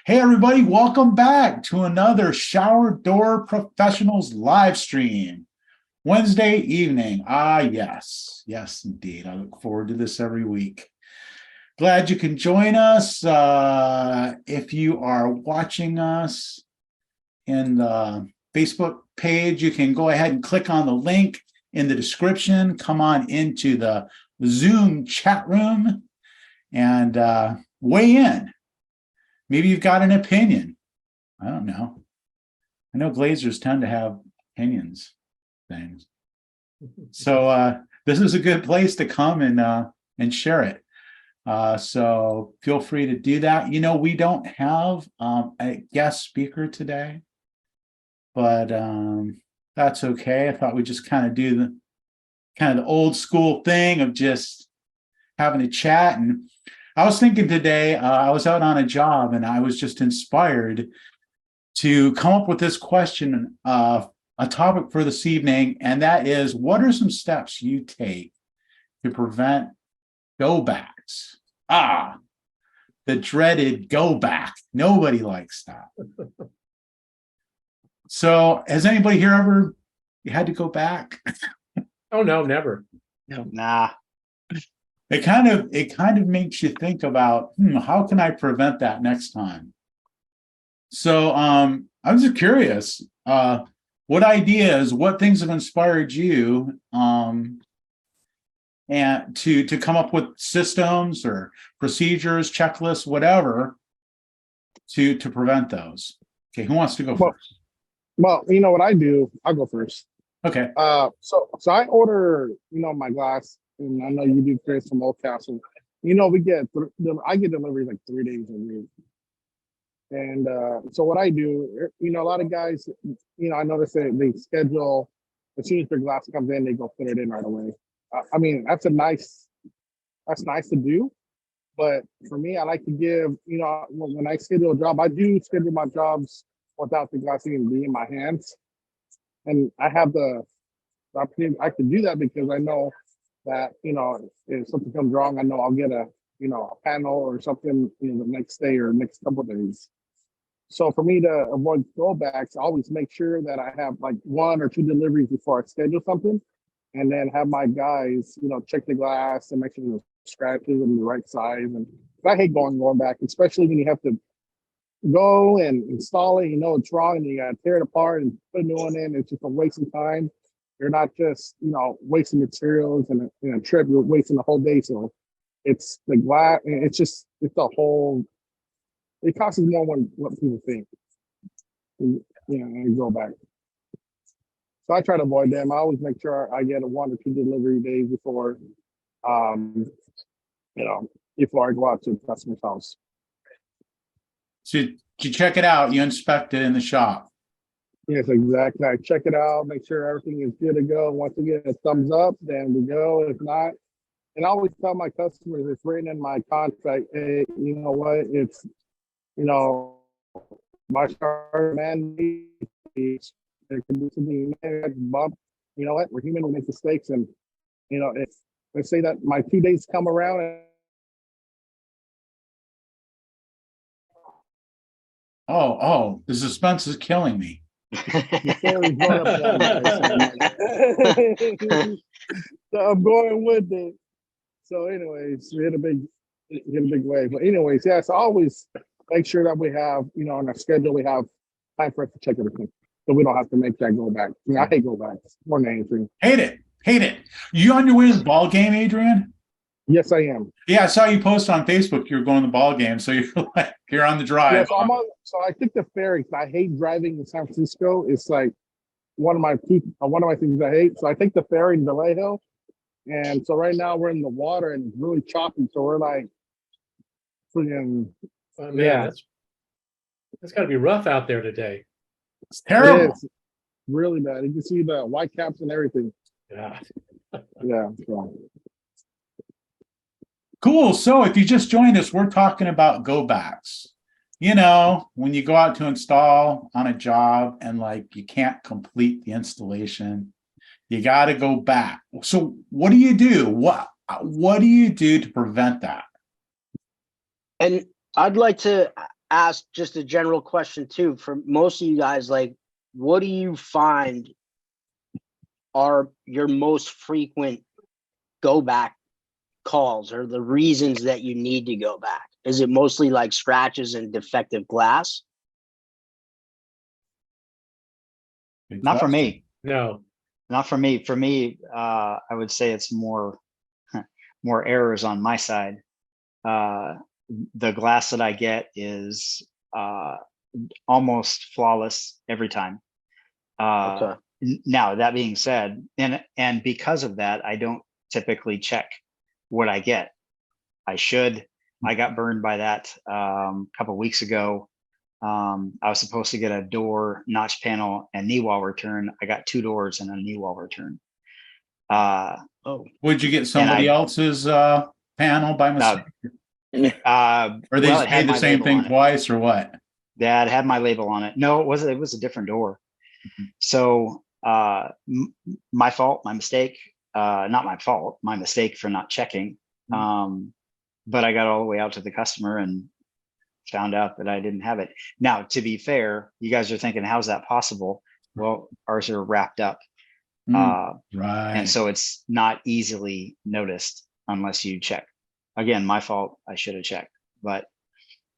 Hey, everybody, welcome back to another Shower Door Professionals live stream. Wednesday evening. Yes. Yes, indeed. I look forward to this every week. Glad you can join us. If you are watching us in the Facebook page, you can go ahead and click on the link in the description. Come on into the Zoom chat room and weigh in. Maybe you've got an opinion. I don't know. I know Glazers tend to have opinions, things. So this is a good place to come and share it. So feel free to do that. You know, we don't have a guest speaker today, but that's okay. I thought we'd just kind of do the old school thing of just having a chat. And I was thinking today, I was out on a job and I was just inspired to come up with this question, a topic for this evening, and that is, what are some steps you take to prevent go backs? The dreaded go back. Nobody likes that. So has anybody here ever had to go back? Oh, no, never. No, nah. It kind of makes you think about, how can I prevent that next time? So I'm just curious, what ideas, what things have inspired you and to come up with systems or procedures, checklists, whatever, to prevent those. Okay, who wants to go first? Well, you know what I do? I'll go first. Okay. So I order, my glass, and I know you do, Chris, from Overcast. We get, I get deliveries like 3 days a week. And so what I do, a lot of guys, I notice that they schedule, as soon as their glass comes in, they go put it in right away. I mean, that's nice to do. But for me, I like to give, when I schedule a job, I do schedule my jobs without the glass even being in my hands. And I have the opportunity, I can do that because I know that, if something comes wrong, I know I'll get a panel or something, the next day or next couple of days. So for me to avoid throwbacks, I always make sure that I have like 1 or 2 deliveries before I schedule something, and then have my guys, check the glass and make sure the scratches and the right size. And I hate going back, especially when you have to go and install it, it's wrong, and you gotta tear it apart and put a new one in. It's just a waste of time. You're not just, wasting materials and a trip, you're wasting the whole day. So it's the glass, it's the whole, it costs more than what people think. And go back. So I try to avoid them. I always make sure I get a 1 or 2 delivery days before, before I go out to the customer's house. So you check it out, you inspect it in the shop. Yes, exactly. I check it out, make sure everything is good to go. Once we get a thumbs up, then we go. If not, and I always tell my customers, it's written in my contract, hey, you know what? It's, my star mandate, there can be something bump. You know what? We're human, we make mistakes. And, if let's say that my 2 days come around and Oh, the suspense is killing me. so I'm going with it. So anyways, we hit a big wave. But anyways, yes, always make sure that we have, on our schedule, we have time for us to check everything. So we don't have to make that go back. I hate go back more than anything. Hate it. You on your way to the ball game, Adrian? Yes, I am. Yeah, I saw you post on Facebook. You were going to the ball game, so you're on the drive. Yeah, so I took the ferry. I hate driving in San Francisco. It's like one of my things I hate. So I take the ferry in Vallejo, and so right now we're in the water and it's really choppy. So we're like, freaking, that's got to be rough out there today. It's terrible. It's really bad. You can see the white caps and everything. Yeah. Yeah. So. Cool. So if you just joined us, we're talking about go backs. When you go out to install on a job and you can't complete the installation, you got to go back. So what do you do? What do you do to prevent that? And I'd like to ask just a general question too. For most of you guys, like, what do you find are your most frequent go back calls, or the reasons that you need to go back? Is it mostly like scratches and defective glass? Good Not for question. me. No. Not for me. For me, I would say it's more errors on my side. The glass that I get is almost flawless every time. Okay. Now, that being said, and because of that, I don't typically check what I get. I should. I got burned by that a couple of weeks ago. I was supposed to get a door, notch panel, and knee wall return. I got 2 doors and a knee wall return. Would you get somebody else's panel by mistake? Or they well, just made the same thing twice, or what? That had my label on it. No, it was a different door. So my fault, my mistake. Not my fault, my mistake for not checking. But I got all the way out to the customer and found out that I didn't have it. Now, to be fair, you guys are thinking, how's that possible? Well, ours are wrapped up. Right. And so it's not easily noticed unless you check. Again, my fault, I should have checked. But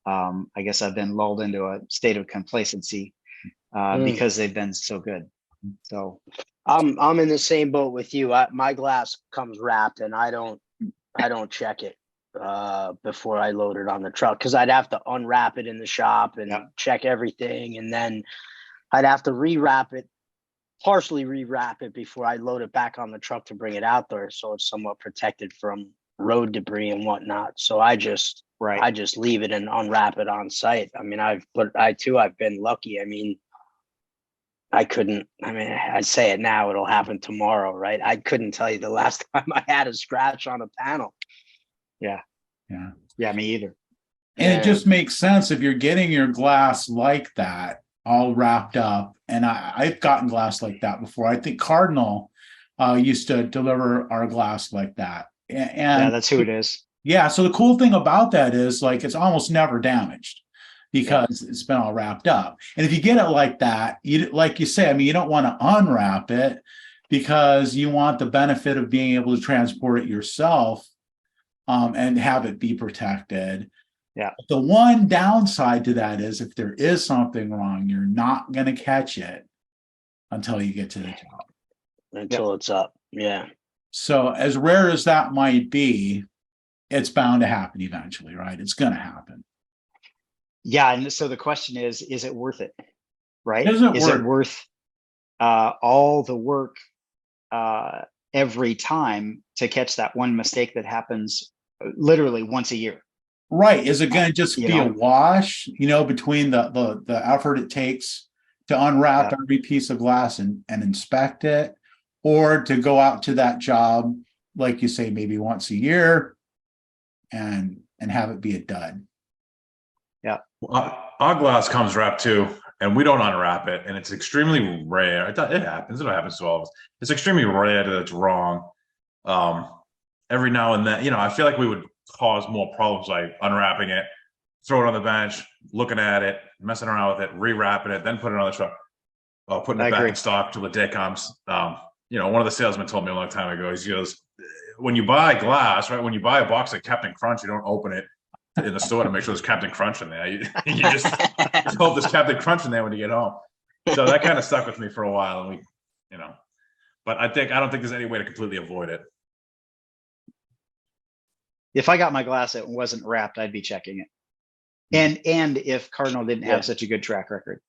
I guess I've been lulled into a state of complacency because they've been so good. So I'm in the same boat with you. My glass comes wrapped, and I don't check it before I load it on the truck, because I'd have to unwrap it in the shop and check everything, and then I'd have to partially rewrap it before I load it back on the truck to bring it out there, so it's somewhat protected from road debris and whatnot. So I just leave it and unwrap it on site. I mean, I've been lucky. I mean, I'd say it now, it'll happen tomorrow, right? I couldn't tell you the last time I had a scratch on a panel. Yeah, me either. And it just makes sense if you're getting your glass like that, all wrapped up. And I've gotten glass like that before. I think Cardinal used to deliver our glass like that. And yeah, that's who it is. Yeah. So the cool thing about that is, like, it's almost never damaged because it's been all wrapped up. And if you get it like that, like you say, I mean, you don't want to unwrap it because you want the benefit of being able to transport it yourself and have it be protected. Yeah. The one downside to that is, if there is something wrong, you're not going to catch it until you get to the job. Until it's up. Yeah. So as rare as that might be, it's bound to happen eventually, right? It's going to happen. Yeah. And so the question is it worth it? Right? Is it worth all the work every time to catch that one mistake that happens literally once a year? Right. Is it going to just be a wash, between the effort it takes to unwrap every piece of glass and inspect it, or to go out to that job, like you say, maybe once a year and have it be a dud? Yeah. Our glass comes wrapped too, and we don't unwrap it, and it's extremely rare. It happens. It happens to all of us. It's extremely rare that it's wrong. Every now and then, I feel like we would cause more problems by unwrapping it, throw it on the bench, looking at it, messing around with it, rewrapping it, then put it on the truck, putting it back in stock till the day comes. One of the salesmen told me a long time ago, he goes, when you buy glass, right, when you buy a box of Captain Crunch, you don't open it in the store to make sure there's Captain Crunch in there. You just hope there's Captain Crunch in there when you get home. So that kind of stuck with me for a while, and but I don't think there's any way to completely avoid it. If I got my glass that wasn't wrapped, I'd be checking it. And if Cardinal didn't have such a good track record.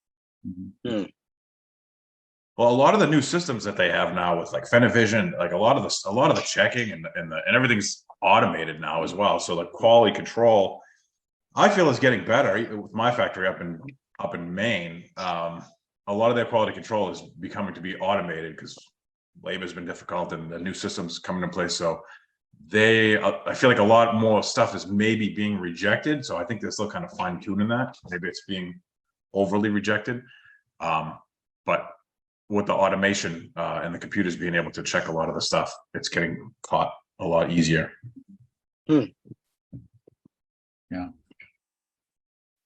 Well, a lot of the new systems that they have now with like Fenavision, like a lot of the checking and everything's automated now as well. So the quality control, I feel, is getting better with my factory up in Maine. A lot of their quality control is becoming to be automated because labor has been difficult and the new systems coming in place. So I feel like a lot more stuff is maybe being rejected. So I think they're still kind of fine tuning that. Maybe it's being overly rejected. But with the automation and the computers being able to check a lot of the stuff, it's getting caught a lot easier. Yeah.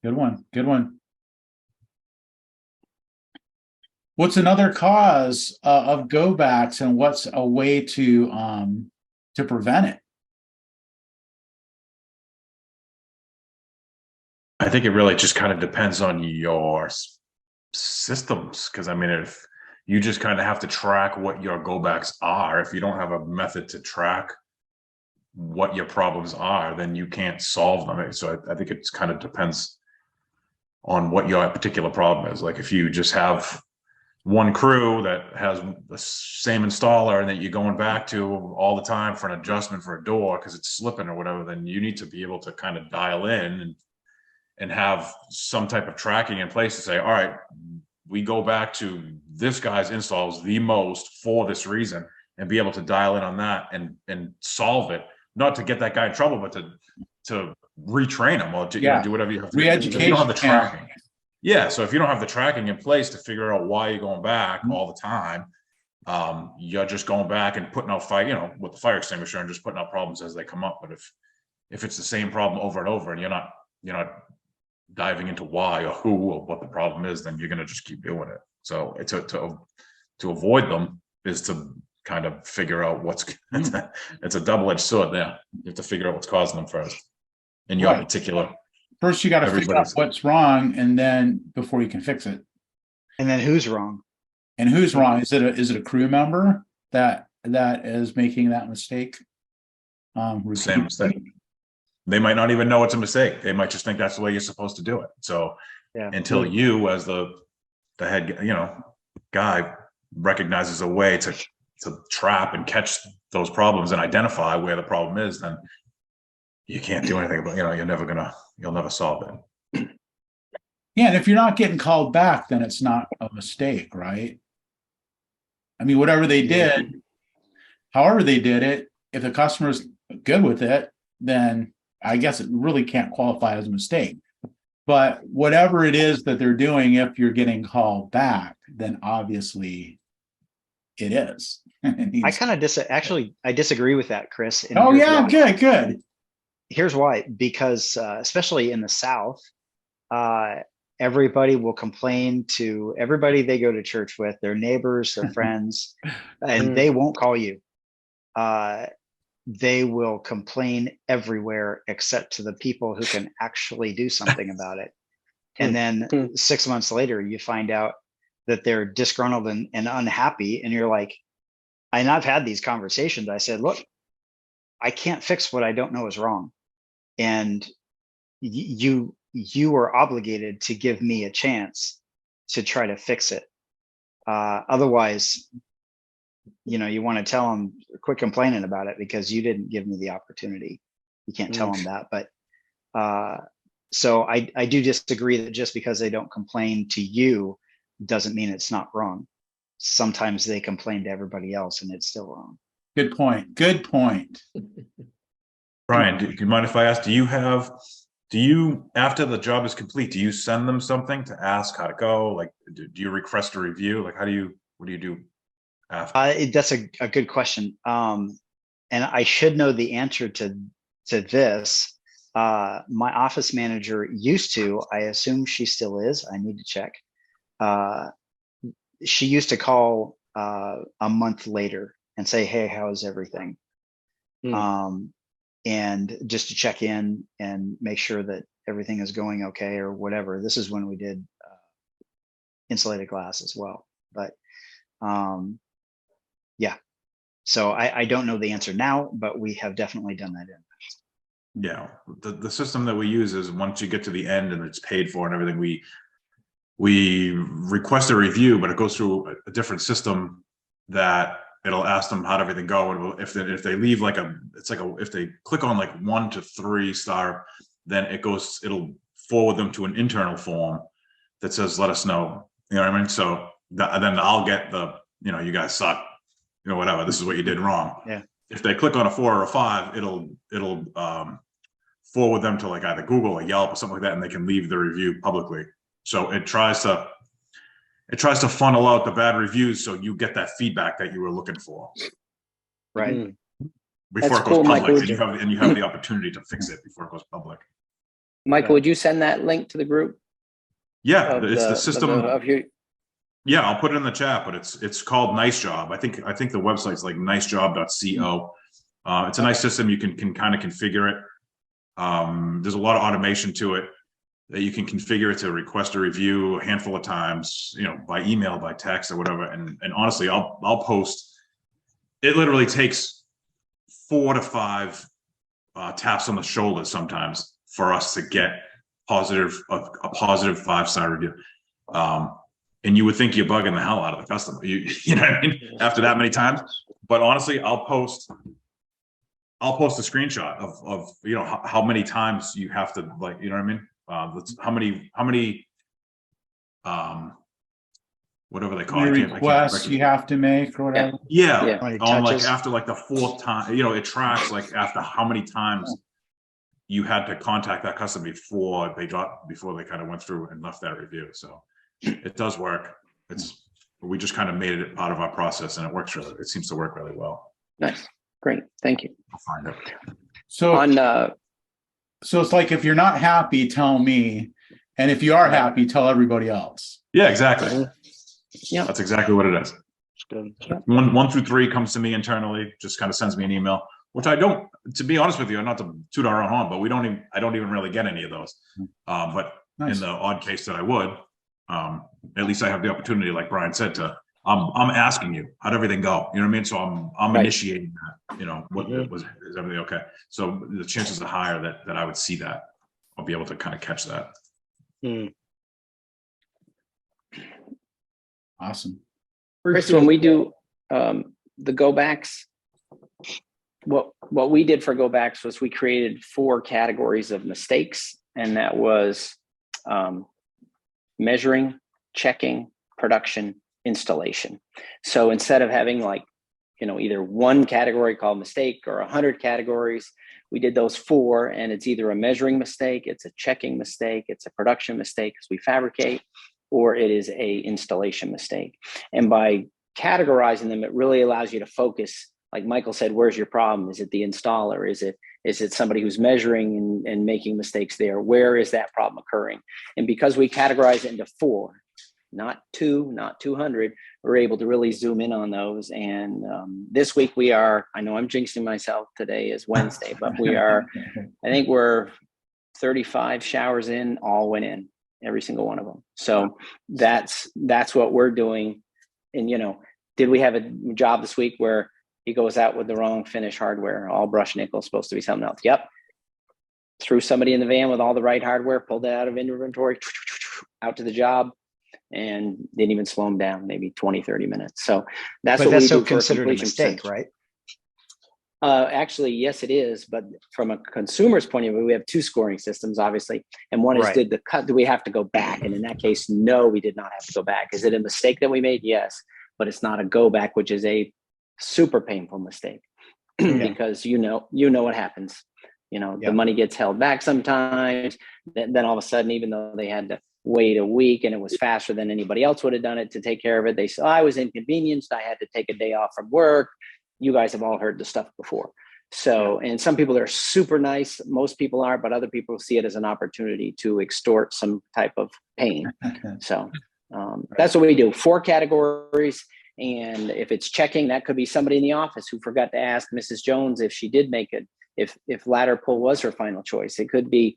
Good one. Good one. What's another cause of go backs, and what's a way to prevent it? I think it really just kind of depends on your systems. Because I mean, if you just kind of have to track what your go backs are, if you don't have a method to track what your problems are, then you can't solve them. So I think it kind of depends on what your particular problem is. Like if you just have one crew that has the same installer and that you're going back to all the time for an adjustment for a door because it's slipping or whatever, then you need to be able to kind of dial in and have some type of tracking in place to say, all right, we go back to this guy's installs the most for this reason, and be able to dial in on that and solve it, not to get that guy in trouble, but to retrain him or to you know, do whatever you have to do. If you don't have the tracking. Yeah, so if you don't have the tracking in place to figure out why you're going back all the time, you're just going back and putting out fire, you know, with the fire extinguisher and just putting out problems as they come up. But if it's the same problem over and over, and you're not diving into why or who or what the problem is, then you're going to just keep doing it. So to avoid them is to kind of figure out what's it's a double-edged sword there. You have to figure out what's causing them first in your particular. First, you got to figure out what's wrong, and then before you can fix it. And then who's wrong? And who's wrong? Is it a crew member that is making that mistake? Same mistake. They might not even know it's a mistake. They might just think that's the way you're supposed to do it. So until you, as the head, guy, recognizes a way to trap and catch those problems and identify where the problem is, then you can't do anything about. You'll never solve it. Yeah, and if you're not getting called back, then it's not a mistake, right? I mean, whatever they did, however they did it, if the customer's good with it, then I guess it really can't qualify as a mistake. But whatever it is that they're doing, if you're getting called back, then obviously it is. I kind of I disagree with that, Chris. Oh yeah, good. Here's why. Because especially in the South, everybody will complain to everybody they go to church with, their neighbors, their friends, and they won't call you. They will complain everywhere except to the people who can actually do something about it. And then 6 months later, you find out that they're disgruntled and unhappy. And you're like, and I've had these conversations. I said, look, I can't fix what I don't know is wrong. And you are obligated to give me a chance to try to fix it. Otherwise, you want to tell them, quit complaining about it because you didn't give me the opportunity. You can't tell them that. But so I do disagree that just because they don't complain to you doesn't mean it's not wrong. Sometimes they complain to everybody else and it's still wrong. Good point. Brian, do you mind if I ask, do you, after the job is complete, do you send them something to ask how to go? Like, do you request a review? Like, what do you do after? That's a good question. And I should know the answer to this. My office manager used to, I assume she still is, I need to check. She used to call a month later and say, hey, how's everything? And just to check in and make sure that everything is going okay or whatever. This is when we did insulated glass as well. But yeah, so I don't know the answer now, but we have definitely done that in the past. Yeah, the system that we use is once you get to the end and it's paid for and everything, we request a review, but it goes through a different system that it'll ask them how'd everything go, and if they leave if they click on like 1 to 3 star, then it'll forward them to an internal form that says let us know. You know what I mean? So then I'll get you guys suck, whatever. This is what you did wrong. Yeah. If they click on a 4 or a 5, it'll forward them to like either Google or Yelp or something like that, and they can leave the review publicly. So it tries to funnel out the bad reviews so you get that feedback that you were looking for. Right. Before it goes public, and you have the opportunity to fix it before it goes public. Michael, would you send that link to the group? Yeah, Of it's the system. of your, Yeah, I'll put it in the chat, but it's called Nice Job. I think the website's like nicejob.co. It's a nice system. You can kind of configure it. There's a lot of automation to it that you can configure it to request a review a handful of times, by email, by text, or whatever. And honestly, I'll post. It literally takes 4 to 5 taps on the shoulder sometimes for us to get a positive 5-star review. And you would think you're bugging the hell out of the customer, you know what I mean? After that many times. But honestly, I'll post a screenshot of how many times you have to, like, you know what I mean? How many whatever they call it. Requests you have to make or whatever. Yeah. How many On like touches? after like the 4th time, it tracks like after how many times you had to contact that customer before they kind of went through and left that review. So it does work. We just kind of made it part of our process, and it seems to work really well. nice, great, thank you. I'll find it. So, On so it's like, if you're not happy, tell me. And if you are happy, tell everybody else. Yeah, exactly. Yeah. That's exactly what it is. Good. 1 through 3 comes to me internally, just kind of sends me an email, which I don't, to be honest with you, not to toot our own horn, but I don't even really get any of those. But Nice. in the odd case that I would, at least I have the opportunity, like Brian said, I'm asking you, how'd everything go? You know what I mean? So I'm Right. initiating that, is everything okay? So the chances are higher that I would see that. I'll be able to kind of catch that. Awesome. Chris, when we do the go backs, what we did for go backs was we created 4 categories of mistakes, and that was measuring, checking, production, installation. So instead of having like, either one category called mistake or 100 categories, we did those 4, and it's either a measuring mistake, it's a checking mistake, it's a production mistake because we fabricate, or it is a installation mistake. And by categorizing them, it really allows you to focus. Like Michael said, where's your problem? Is it the installer? Is it somebody who's measuring and making mistakes there? Where is that problem occurring? And because we categorize it into 4, not 2, not 200, we're able to really zoom in on those. And this week I know I'm jinxing myself, today is Wednesday, but I think we're 35 showers in, all went in, every single one of them. So that's what we're doing. And, did we have a job this week where he goes out with the wrong finish hardware, all brush nickel, supposed to be something else? Yep. Threw somebody in the van with all the right hardware, pulled it out of inventory, out to the job, and didn't even slow them down, maybe 20, 30 minutes. So that's what we do for considered a completion mistake, percentage. right? Actually, yes, it is. But from a consumer's point of view, we have 2 scoring systems, obviously. And one is, Right. do we have to go back? And in that case, no, we did not have to go back. Is it a mistake that we made? Yes, but it's not a go back, which is a super painful mistake because you know what happens. The money gets held back sometimes. Then all of a sudden, even though they had to wait a week and it was faster than anybody else would have done it to take care of it, they said, I was inconvenienced, I had to take a day off from work. You guys have all heard the stuff before. So, and some people are super nice, most people are, but other people see it as an opportunity to extort some type of pain. So that's what we do, 4 categories. And if it's checking, that could be somebody in the office who forgot to ask Mrs. Jones if she did make it, if ladder pull was her final choice. It could be,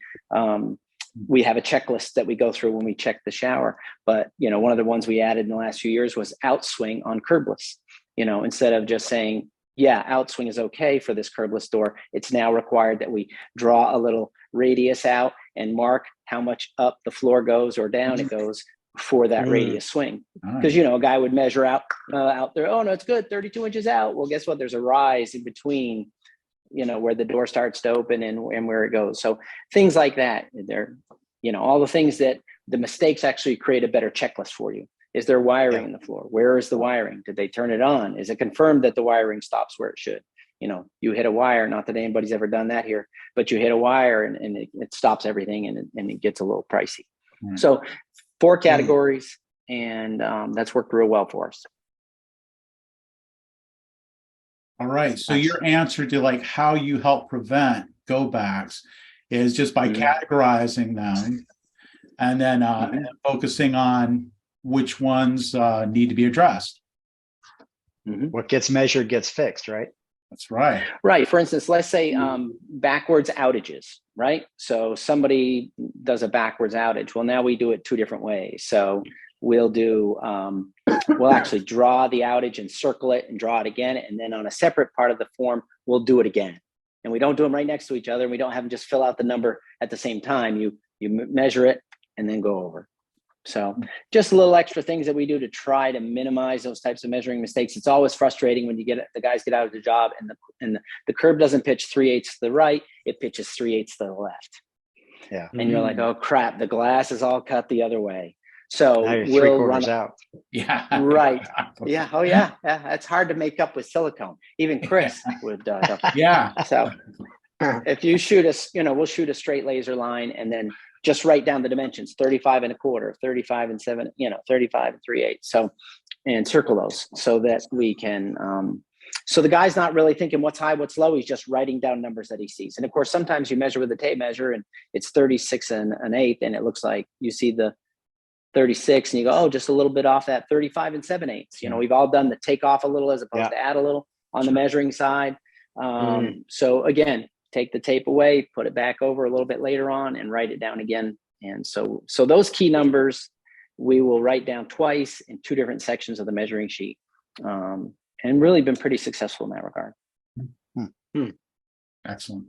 we have a checklist that we go through when we check the shower. But, one of the ones we added in the last few years was outswing on curbless. Instead of just saying, outswing is okay for this curbless door, it's now required that we draw a little radius out and mark how much up the floor goes or down it goes for that radius swing. Because, a guy would measure out there, oh no, it's good, 32 inches out. Well, guess what? There's a rise in between, where the door starts to open and where it goes. So things like that, they're, all the things that the mistakes actually create a better checklist for you. Is there wiring in the floor? Where is the wiring? Did they turn it on? Is it confirmed that the wiring stops where it should? You hit a wire, not that anybody's ever done that here, but you hit a wire and it stops everything and it gets a little pricey. So 4 categories, and that's worked real well for us. All right. So your answer to like how you help prevent go backs is just by categorizing them and then focusing on which ones need to be addressed. What gets measured gets fixed, right? That's right. Right. For instance, let's say backwards outages, right? So somebody does a backwards outage. Well, now we do it two different ways. So we'll do, we'll actually draw the outage and circle it and draw it again. And then on a separate part of the form, we'll do it again. And we don't do them right next to each other. We don't have them just fill out the number at the same time. You measure it and then go over. So just a little extra things that we do to try to minimize those types of measuring mistakes. It's always frustrating when the guys get out of the job and the curve doesn't pitch 3/8 to the right, it pitches 3/8 to the left. Yeah. And you're like, oh crap, the glass is all cut the other way. So Now you're we'll 3/4 run out. Yeah. right. Yeah. Oh yeah. Yeah. It's hard to make up with silicone. Even Chris would. Yeah. So if you shoot us, we'll shoot a straight laser line and then just write down the dimensions, 35 1/4, 35 7, 35 3/8. So, and circle those so that we can, so the guy's not really thinking what's high, what's low. He's just writing down numbers that he sees. And of course, sometimes you measure with a tape measure and it's 36 1/8. And it looks like you see the 36 and you go, oh, just a little bit off that 35 7/8. We've all done the take off a little as opposed to add a little on the measuring side. So again, take the tape away, put it back over a little bit later on and write it down again. And so those key numbers, we will write down twice in two different sections of the measuring sheet. And really been pretty successful in that regard. Excellent.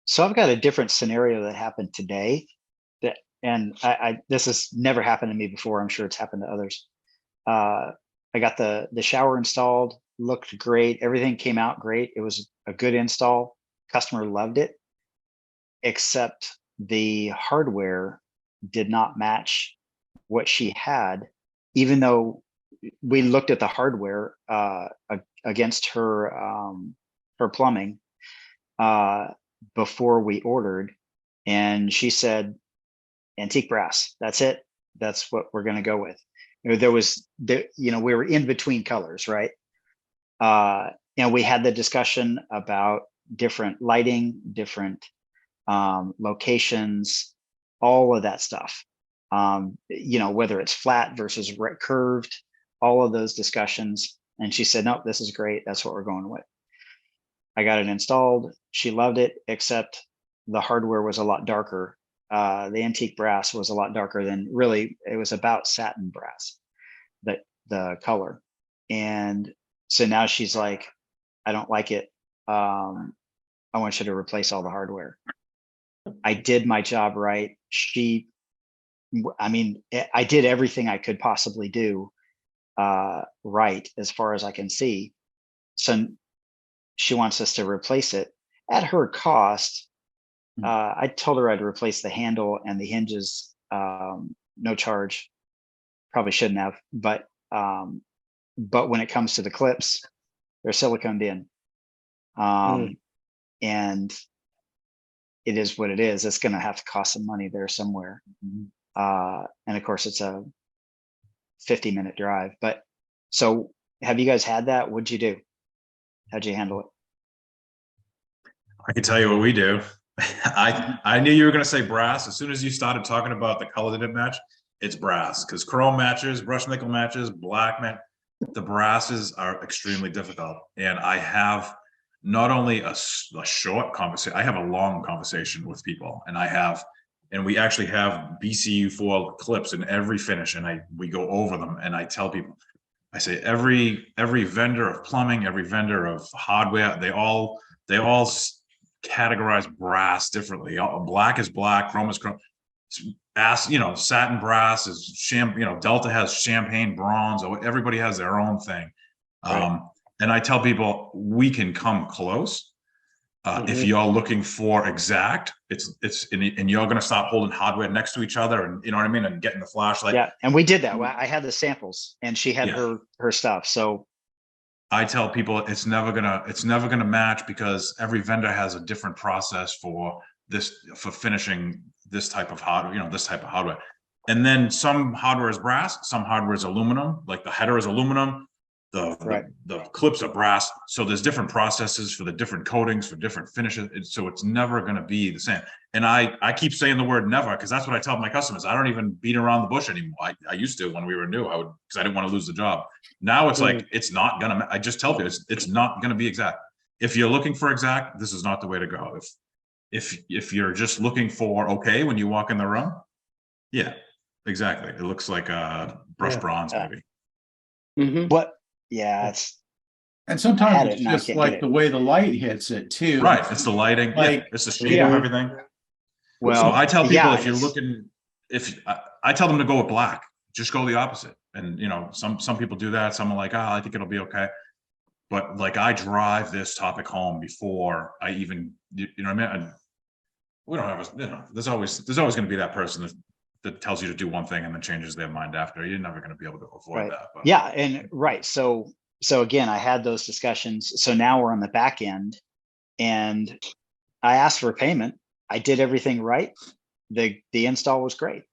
So I've got a different scenario that happened today and this has never happened to me before. I'm sure it's happened to others. I got the shower installed, looked great. Everything came out great. It was a good install. Customer loved it, except the hardware did not match what she had, even though we looked at the hardware against her plumbing before we ordered. And she said, antique brass, that's it. That's what we're going to go with. There was, we were in between colors, right? And we had the discussion about different lighting, different locations, all of that stuff. Whether it's flat versus curved, all of those discussions. And she said, nope, this is great. That's what we're going with. I got it installed. She loved it, except the hardware was a lot darker. The antique brass was a lot darker than really, it was about satin brass, the color. And so now she's like, I don't like it. I want you to replace all the hardware. I did my job right. I did everything I could possibly do right as far as I can see. So she wants us to replace it at her cost. I told her I'd replace the handle and the hinges, no charge. Probably shouldn't have, but when it comes to the clips, they're siliconed in, and it is what it is. It's going to have to cost some money there somewhere, and of course, it's a 50-minute drive. But so, have you guys had that? What'd you do? How'd you handle it? I can tell you what we do. I knew you were going to say brass. As soon as you started talking about the color that didn't match, it's brass, because chrome matches, brushed nickel matches, black match. The brasses are extremely difficult. And I have not only a short conversation, I have a long conversation with people, and we actually have BCU4 clips in every finish, and we go over them, and I tell people, I say every vendor of plumbing, every vendor of hardware, they all categorize brass differently. Black is black, chrome is chrome. Satin brass is Delta has champagne bronze. Everybody has their own thing. Right. And I tell people we can come close. If you're looking for exact, and you're going to start holding hardware next to each other, and you know what I mean, and getting the flashlight. Yeah, and we did that. I had the samples, and she had her stuff. So I tell people it's never gonna match, because every vendor has a different process for finishing this type of hardware. And then some hardware is brass, some hardware is aluminum. Like the header is aluminum, the clips are brass. So there's different processes for the different coatings for different finishes. So it's never going to be the same. And I keep saying the word never because that's what I tell my customers. I don't even beat around the bush anymore. I used to when we were new. I would, because I didn't want to lose the job. Now it's like it's not gonna. I just tell you it's not gonna be exact. If you're looking for exact, this is not the way to go. If you're just looking for okay when you walk in the room, yeah, exactly. It looks like a brushed bronze maybe. What? Yeah, it's And sometimes had it it's and I just can't like get the it. way the light hits it too. Right. It's the lighting. Like- Yeah, it's the shape of everything. Well, So I tell people yeah, if you're it's- looking, if I tell them to go with black, just go the opposite. And you know, some people do that. Some are like, I think it'll be okay. But like I drive this topic home before I even, you know what I mean? We don't have there's always going to be that person that tells you to do one thing and then changes their mind after. You're never going to be able to avoid that. But. Yeah, and right. So again, I had those discussions. So now we're on the back end, and I asked for payment. I did everything right. The install was great.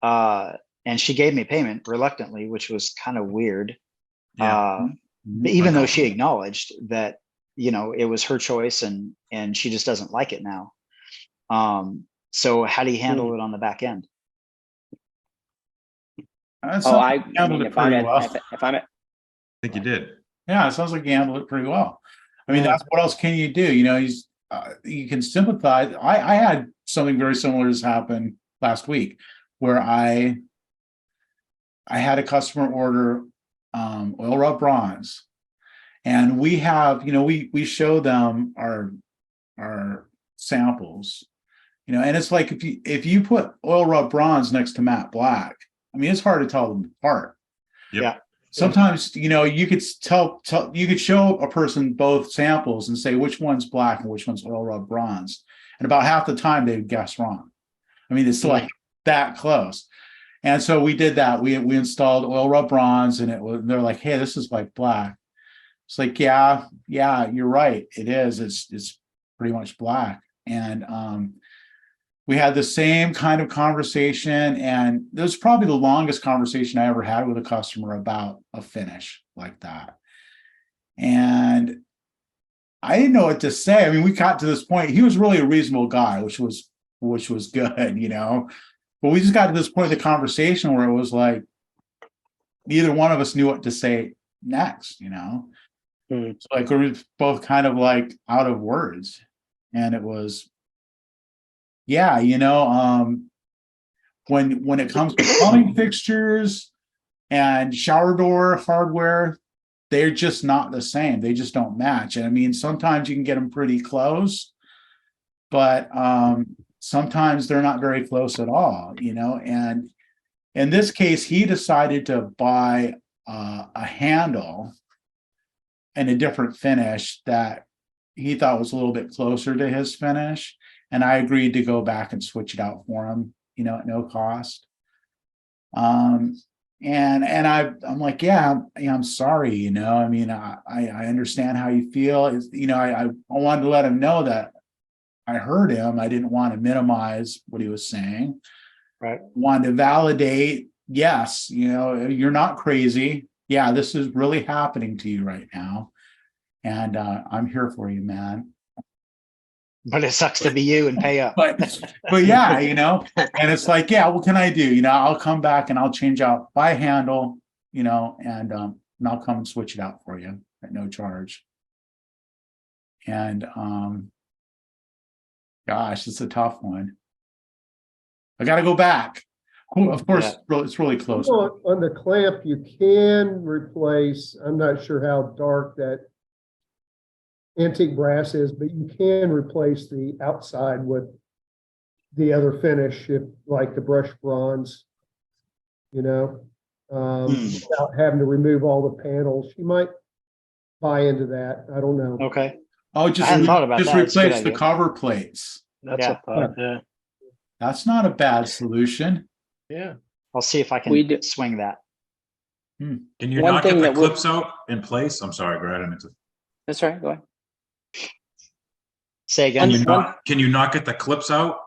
And she gave me payment reluctantly, which was kind of weird. Yeah. But even though she acknowledged that, you know, it was her choice and she just doesn't like it now. So how do you handle it on the back end? I mean, if I'm at, I think you did. Yeah, it sounds like you handled it pretty well. I mean, that's what else can you do? You know, you can sympathize. I had something very similar as happen last week where I had a customer order oil rub bronze, and we have, you know, we show them our samples, you know, and it's like if you put oil rub bronze next to matte black, I mean, it's hard to tell them apart. Yep. Yeah. Sometimes, you know, you could you could show a person both samples and say which one's black and which one's oil rub bronze, and about half the time they would guess wrong. I mean, it's like that close. And so we did that. We installed oil rub bronze, and they're like, "Hey, this is like black." It's like, yeah, you're right. It is. It's pretty much black. And we had the same kind of conversation, and it was probably the longest conversation I ever had with a customer about a finish like that. And I didn't know what to say. I mean, we got to this point. He was really a reasonable guy, which was good, you know. But we just got to this point of the conversation where it was like neither one of us knew what to say next, you know. So like we were both kind of like out of words, and it was. Yeah, you know, when it comes to plumbing fixtures and shower door hardware, they're just not the same. They just don't match. And I mean, sometimes you can get them pretty close, but sometimes they're not very close at all, you know. And in this case, he decided to buy a handle and a different finish that he thought was a little bit closer to his finish. And I agreed to go back and switch it out for him, you know, at no cost. And I'm like, yeah, I'm sorry, you know. I mean, I understand how you feel. It's, you know, I wanted to let him know that I heard him. I didn't want to minimize what he was saying. Right. Wanted to validate, yes, you know, you're not crazy. Yeah, this is really happening to you right now. And I'm here for you, man. But it sucks to be you and pay up. But yeah, you know, and it's like, yeah, what can I do? You know, I'll come back and I'll change out my handle, you know, and I'll come and switch it out for you at no charge. And gosh, it's a tough one. I got to go back. Of course, it's really close. On the clamp, you can replace, I'm not sure how dark that antique brass is, but you can replace the outside with the other finish, if like the brushed bronze, you know, without having to remove all the panels. You might buy into that. I don't know. Okay. Oh, I hadn't thought about that. That's a good replace the idea. cover plates. That's a thought. Yeah. That's not a bad solution. Yeah. I'll see if I We can do- swing that. Can you One not get thing the that would- clips out in place? I'm sorry, Brad. I meant to. That's right. Go ahead. Say again. Can you not get the clips out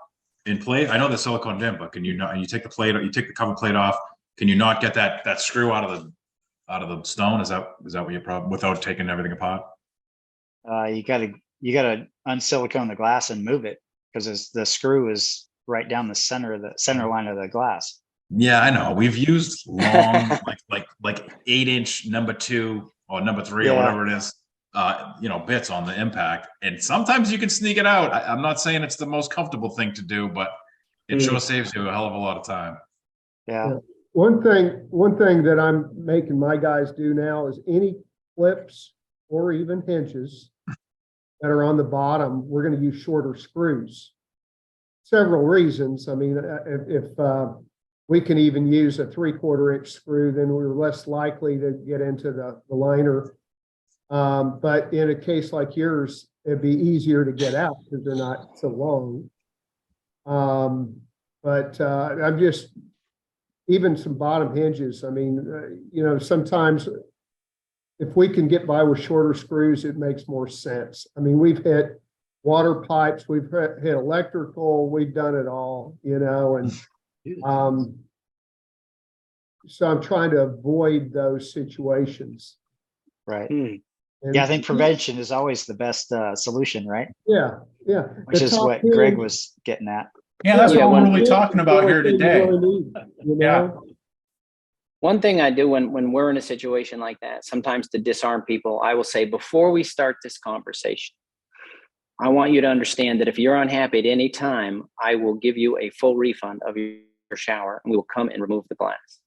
in plate? I know the silicone in, but can you not? And you take the plate, you take the cover plate off. Can you not get that screw out of out of the stone? Is that what your problem, without taking everything apart? You gotta unsilicone the glass and move it because the screw is right down the center line of the glass. Yeah, I know. We've used long, like 8-inch number 2 or number 3 or Yeah. whatever it is, bits on the impact. And sometimes you can sneak it out. I'm not saying it's the most comfortable thing to do, but it sure saves you a hell of a lot of time. Yeah. One thing that I'm making my guys do now is any clips or even hinges that are on the bottom, we're going to use shorter screws. Several reasons. I mean, if we can even use a 3/4 inch screw, then we're less likely to get into the liner. But in a case like yours, it'd be easier to get out because they're not so long. But I'm just, even some bottom hinges. I mean, sometimes if we can get by with shorter screws, it makes more sense. I mean, we've hit water pipes, we've hit electrical, we've done it all, and so I'm trying to avoid those situations. Right. Hmm. And Yeah, I think prevention is always the best solution, right? Yeah. Which is what Greg was getting at. Yeah, that's Yeah, what we're one- really talking about here today. Yeah. One thing I do when we're in a situation like that, sometimes to disarm people, I will say, before we start this conversation, I want you to understand that if you're unhappy at any time, I will give you a full refund of your shower and we will come and remove the glass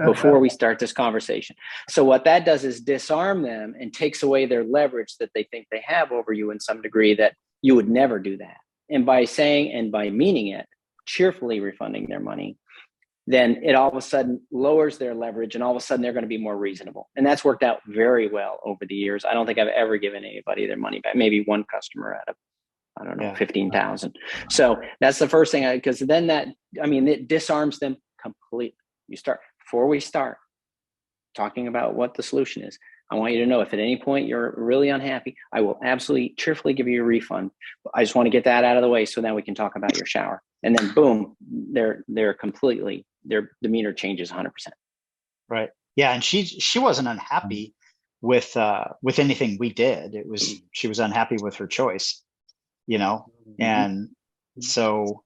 before we start this conversation. So what that does is disarm them and takes away their leverage that they think they have over you in some degree, that you would never do that. And by saying and by meaning it, cheerfully refunding their money, then it all of a sudden lowers their leverage and all of a sudden they're going to be more reasonable. And that's worked out very well over the years. I don't think I've ever given anybody their money back. Maybe one customer out of, I don't know, 15,000. So that's the first thing, because then it disarms them completely. Before we start talking about what the solution is, I want you to know if at any point you're really unhappy, I will absolutely cheerfully give you a refund. I just want to get that out of the way so then we can talk about your shower. And then boom, they're completely, their demeanor changes 100%. Right. Yeah. And she wasn't unhappy with anything we did. She was unhappy with her choice, and so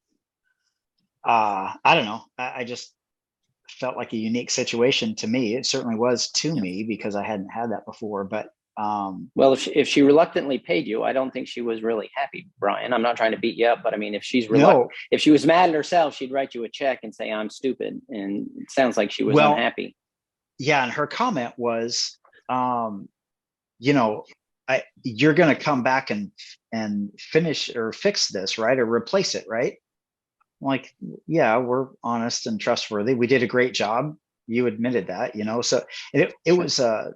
I don't know. I just felt like a unique situation to me. It certainly was to me because I hadn't had that before. But well, if she reluctantly paid you, I don't think she was really happy, Brian. I'm not trying to beat you up, but I mean, if she was mad at herself, she'd write you a check and say, "I'm stupid." And it sounds like she was unhappy. Yeah, and her comment was, you're going to come back and finish or fix this, right, or replace it, right? I'm like, yeah, we're honest and trustworthy. We did a great job. You admitted that, So it was a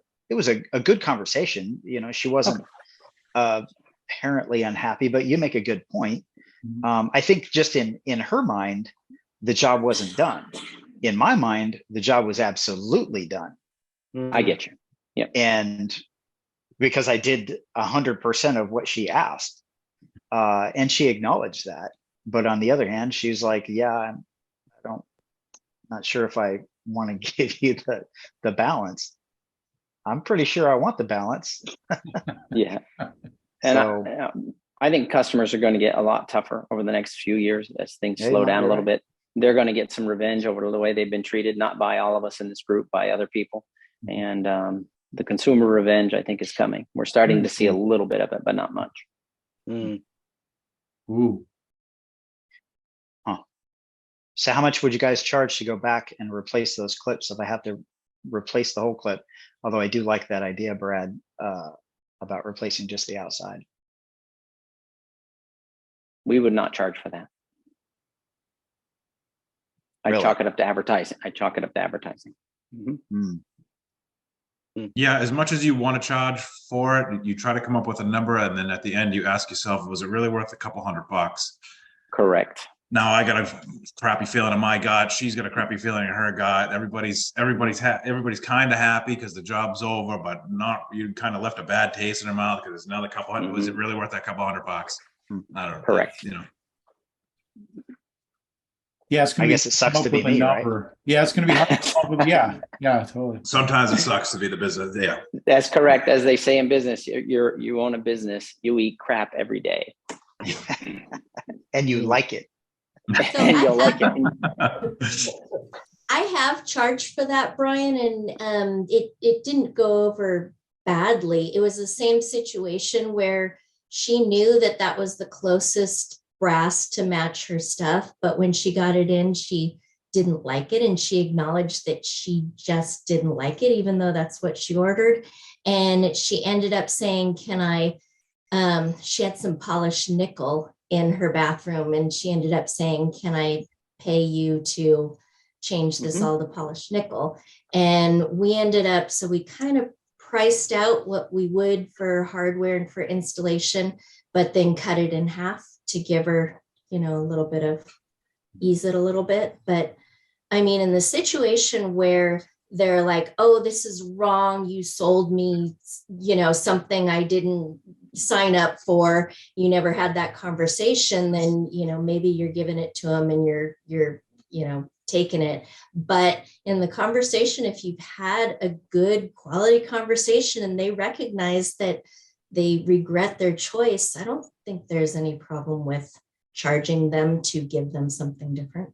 good conversation. She wasn't apparently unhappy, but you make a good point. I think just in her mind, the job wasn't done. In my mind, the job was absolutely done. I get you. Yeah. And because I did 100% of what she asked, and she acknowledged that. But on the other hand, she's like, yeah, not sure if I want to give you the balance. I'm pretty sure I want the balance. Yeah. And so, I think customers are going to get a lot tougher over the next few years as things slow down a little bit. They're going to get some revenge over the way they've been treated, not by all of us in this group, by other people. And the consumer revenge, I think, is coming. We're starting to see a little bit of it, but not much. Ooh. So how much would you guys charge to go back and replace those clips if I have to replace the whole clip? Although I do like that idea, Brad, about replacing just the outside. We would not charge for that. I chalk it up to advertising. Mm-hmm. Yeah, as much as you want to charge for it, you try to come up with a number, and then at the end you ask yourself, was it really worth a couple $100? Correct. Now I got a crappy feeling in my gut. She's got a crappy feeling in her gut. Everybody's kind of happy because the job's over, but not. You kind of left a bad taste in her mouth because it's another couple hundred. Was it really worth that couple $100? I don't know. Correct. Yeah, it's gonna I be guess it sucks come to up be with a me, right? number. Yeah, it's gonna be hard to come up with. Yeah, totally. Sometimes it sucks to be the business. Yeah. That's correct. As they say in business, you own a business, you eat crap every day. And you like it. And you'll like it. I have charged for that, Brian, and it didn't go over badly. It was the same situation where she knew that was the closest brass to match her stuff, but when she got it in, she didn't like it, and she acknowledged that she just didn't like it, even though that's what she ordered. And she ended up saying, "Can I?" She had some polished nickel in her bathroom, and she ended up saying, "Can I pay you to change this all to polished nickel?" And we ended up, so we kind of priced out what we would for hardware and for installation, but then cut it in half to give her, a little bit of ease it a little bit. But I mean, in the situation where they're like, "Oh, this is wrong. You sold me, something I didn't sign up for. You never had that conversation," then, maybe you're giving it to them and you're taking it. But in the conversation, if you've had a good quality conversation and they recognize that they regret their choice, I don't think there's any problem with charging them to give them something different.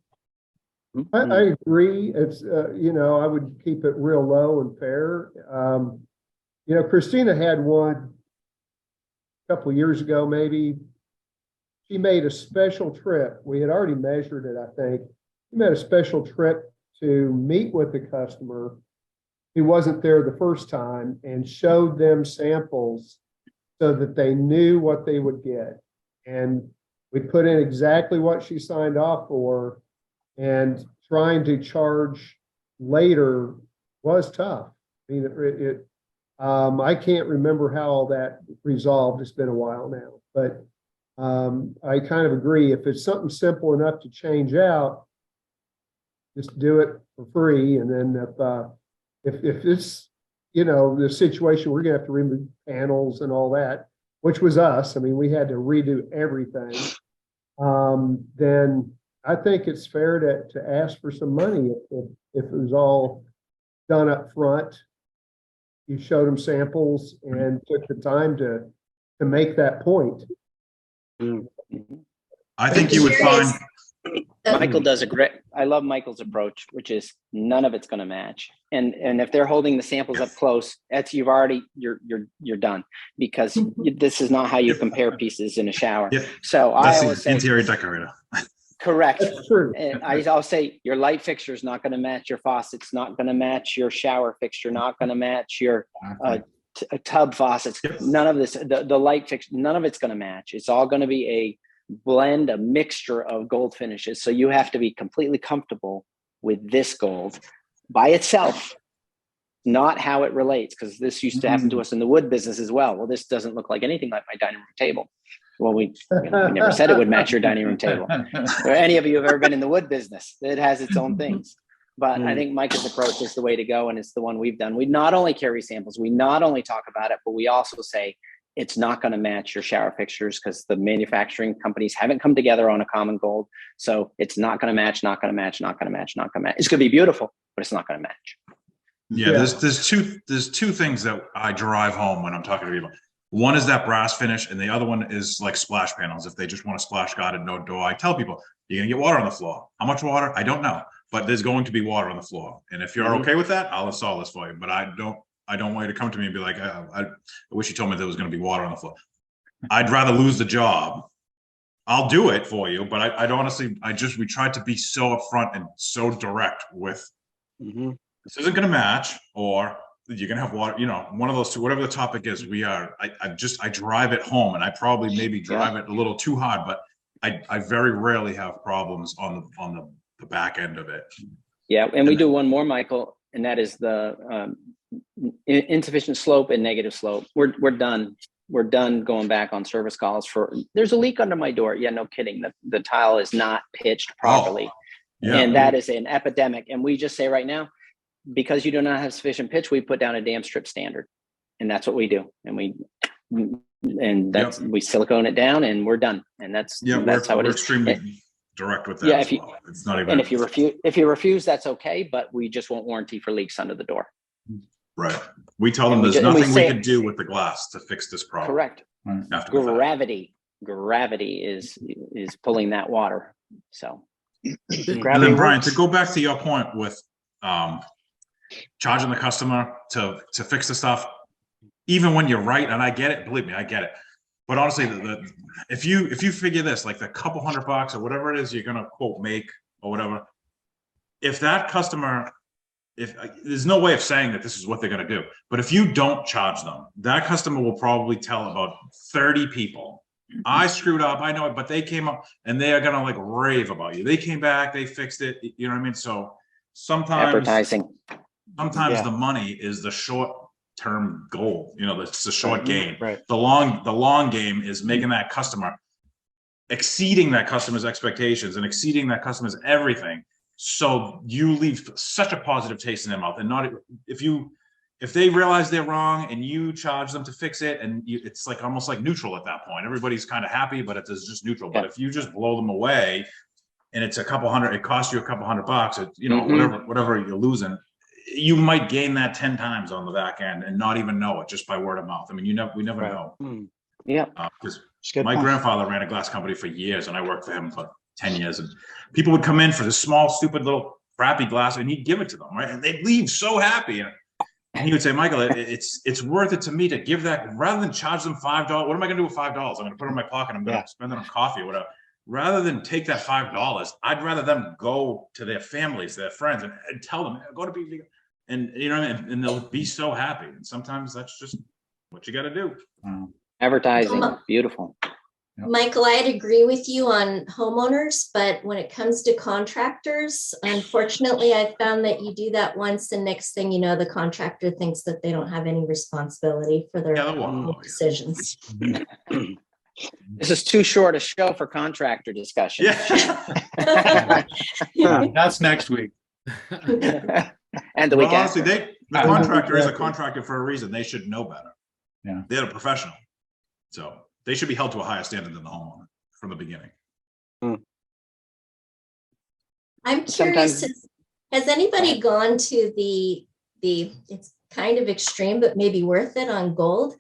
I agree. It's, I would keep it real low and fair. Christina had one a couple of years ago, maybe. She made a special trip. We had already measured it, I think. She made a special trip to meet with the customer who wasn't there the first time and showed them samples so that they knew what they would get. And we put in exactly what she signed off for, and trying to charge later was tough. I mean, I can't remember how all that resolved. It's been a while now, but I kind of agree. If it's something simple enough to change out, just do it for free. And then if it's, the situation, we're gonna have to remove panels and all that, which was us. I mean, we had to redo everything. Then I think it's fair to ask for some money if it was all done up front. You showed them samples and took the time to make that point. I think you would find. Michael does a great, I love Michael's approach, which is none of it's going to match. And if they're holding the samples up close, you're done, because this is not how you compare pieces in a shower. Yep. So That's I always say, interior decorator. correct. That's true. And I'll say your light fixture is not going to match your faucets, not going to match your shower fixture, not going to match your tub faucets. Yep. None of this, the light fixture, none of it's going to match. It's all going to be a blend, a mixture of gold finishes. So you have to be completely comfortable with this gold by itself, not how it relates, because this used to happen to us in the wood business as well. Well, this doesn't look like anything like my dining room table. Well, we never said it would match your dining room table. Or any of you have ever been in the wood business, it has its own things. But I think Micah's approach is the way to go, and it's the one we've done. We not only carry samples, we not only talk about it, but we also say it's not going to match your shower fixtures because the manufacturing companies haven't come together on a common gold. So it's not going to match, not going to match, not going to match, not going to match. It's going to be beautiful, but it's not going to match. Yeah, there's two things that I drive home when I'm talking to people. One is that brass finish, and the other one is like splash panels. If they just want a splash guarded no door, I tell people you're gonna get water on the floor. How much water? I don't know, but there's going to be water on the floor. And if you're okay with that, I'll install this for you. But I don't want you to come to me and be like, I wish you told me there was going to be water on the floor. I'd rather lose the job. I'll do it for you, but I'd honestly, we tried to be so upfront and so direct with this isn't going to match, or you're going to have water, one of those two, whatever the topic is. I drive it home, and I probably maybe drive it a little too hard, but I very rarely have problems on the back end of it. Yeah. And we do one more, Michael, and that is the insufficient slope and negative slope. We're done. We're done going back on service calls for, there's a leak under my door. Yeah, no kidding. The tile is not pitched properly. Yeah. And that is an epidemic. And we just say right now, because you do not have sufficient pitch, we put down a dam strip standard. And that's what we do. And we silicone it down and we're done. And that's how it is. We're extremely direct with that Yeah, as if you- well. It's not even And if you refuse, that's okay, but we just won't warranty for leaks under the door. right. We tell them And we there's ju- and we nothing we say- can do with the glass to fix this problem. Correct. After the fact. Gravity is pulling that water. So And gravity then Brian, works. to go back to your point with charging the customer to fix the stuff, even when you're right, and I get it, believe me, I get it. But honestly, if you figure this, like the couple $100 or whatever it is you're gonna quote make or whatever, if that customer, if there's no way of saying that this is what they're gonna do, but if you don't charge them, that customer will probably tell about 30 people. I screwed up, I know it, but they came up and they are gonna like rave about you. They came back, they fixed it, you know what I mean? So sometimes Advertising. Yeah. the money is the short-term goal. You know, it's the short game. Right. The long game is making that customer, exceeding that customer's expectations and exceeding that customer's everything. So you leave such a positive taste in their mouth, and not if they realize they're wrong and you charge them to fix it, and it's like almost like neutral at that point. Everybody's kind of happy, but it's just neutral. Yeah. But if you just blow them away, and it's a couple hundred, it costs you a couple $100. It, you know, whatever you're losing, you might gain that 10 times on the back end and not even know it just by word of mouth. I mean, we never Right. know. Yeah. Because It's good my point. grandfather ran a glass company for years, and I worked for him for 10 years. And people would come in for this small, stupid little crappy glass, and he'd give it to them, right? And they'd leave so happy. And he would say, Michael, it's worth it to me to give that, rather than charge them $5. What am I going to do with $5? I'm going to put it in my pocket. I'm going to spend it on coffee or whatever. Rather than take that $5, I'd rather them go to their families, their friends, and tell them, go to BV. And you know what I mean? And they'll be so happy. And sometimes that's just what you got to do. Advertising. Beautiful. Michael, I'd agree with you on homeowners, but when it comes to contractors, unfortunately, I found that you do that once and next thing you know, the contractor thinks that they don't have any responsibility for their Yeah, they'll walk away. decisions. This is too short a show for contractor discussion. Yeah. That's next week. And the Well, week honestly, after. the contractor is a contractor for a reason. They should know better. Yeah. They're a professional. So they should be held to a higher standard than the homeowner from the beginning. I'm curious, Sometimes- has anybody gone to the, it's kind of extreme, but maybe worth it on gold?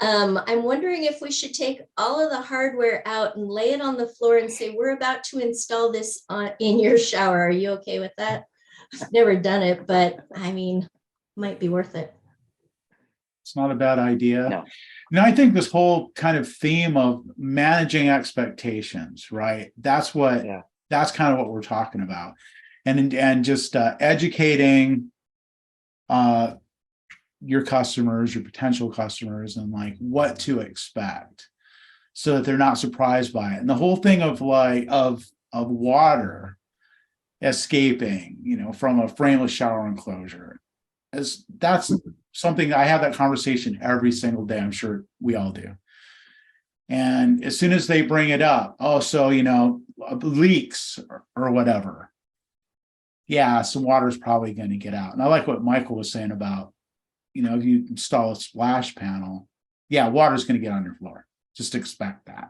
I'm wondering if we should take all of the hardware out and lay it on the floor and say, we're about to install this in your shower. Are you okay with that? I've never done it, but I mean, might be worth it. It's not a bad idea. No. And I think this whole kind of theme of managing expectations, right? That's kind of what we're talking about. And just educating your customers, your potential customers, and like what to expect so that they're not surprised by it. And the whole thing of like of water escaping, you know, from a frameless shower enclosure, that's something I have that conversation every single day. I'm sure we all do. And as soon as they bring it up, oh, so, you know, leaks or whatever. Yeah, some water is probably going to get out. And I like what Michael was saying about, you know, if you install a splash panel, yeah, water is going to get on your floor. Just expect that.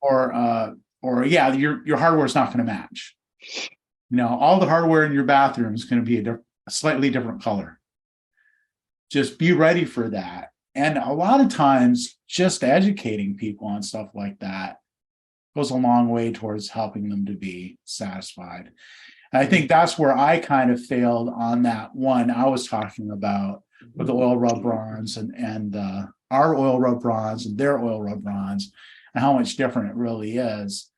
Or yeah, your hardware is not going to match. You know, all the hardware in your bathroom is going to be a slightly different color. Just be ready for that. And a lot of times just educating people on stuff like that goes a long way towards helping them to be satisfied. And I think that's where I kind of failed on that one I was talking about with the oil rub bronze and our oil rub bronze and their oil rub bronze and how much different it really is.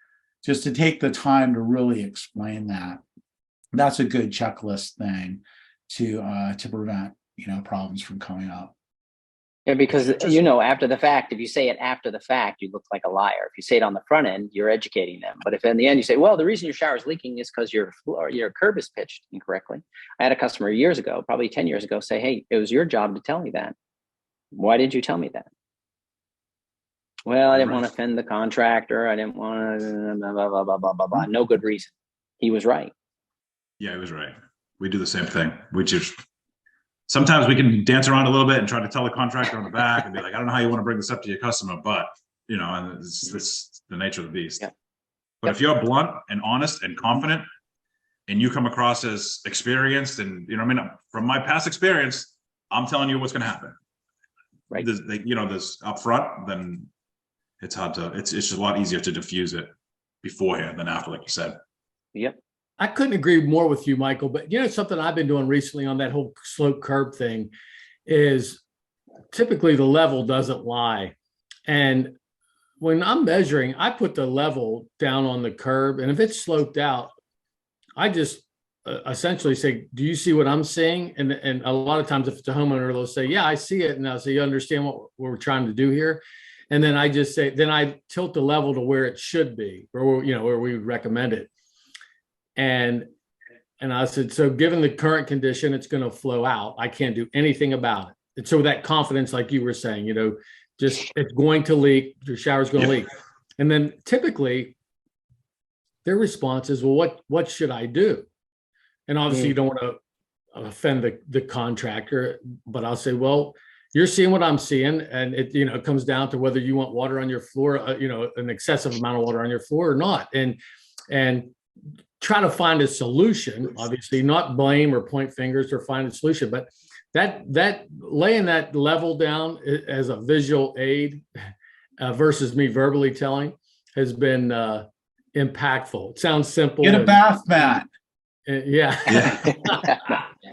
Just to take the time to really explain that. That's a good checklist thing to prevent, you know, problems from coming up. Yeah, because you know, after the fact, if you say it after the fact, you look like a liar. If you say it on the front end, you're educating them. But if in the end you say, well, the reason your shower is leaking is because your curb is pitched incorrectly. I had a customer years ago, probably 10 years ago, say, hey, it was your job to tell me that. Why didn't you tell me that? Well, I didn't want to offend the contractor. I didn't want to blah, blah, blah, blah, blah, blah, blah. No good reason. He was right. Yeah, he was right. We do the same thing. We just sometimes we can dance around a little bit and try to tell the contractor on the back and be like, I don't know how you want to bring this up to your customer, but you know, and it's the nature of the beast. Yeah. But if you're blunt and honest and confident, and you come across as experienced, and you know, what I mean, from my past experience, I'm telling you what's going to happen. Right. There's up front, then it's hard to. It's just a lot easier to diffuse it beforehand than after, like you said. Yep. I couldn't agree more with you, Michael, but you know, something I've been doing recently on that whole slope curb thing is typically the level doesn't lie. And when I'm measuring, I put the level down on the curb, and if it's sloped out, I just essentially say, do you see what I'm seeing? And a lot of times if it's a homeowner, they'll say, yeah, I see it. And I'll say, you understand what we're trying to do here? And then I just say, then I tilt the level to where it should be, or, you know, where we would recommend it. And I said, so given the current condition, it's going to flow out. I can't do anything about it. And so that confidence, like you were saying, you know, just it's going to leak, your shower's going to leak. And then typically their response is, well, what should I do? And obviously you don't want to offend the contractor, but I'll say, well, you're seeing what I'm seeing. And it, you know, it comes down to whether you want water on your floor, you know, an excessive amount of water on your floor or not. And try to find a solution, obviously not blame or point fingers, or find a solution, but that laying that level down as a visual aid versus me verbally telling has been impactful. It sounds simple. Get a bath mat. Yeah.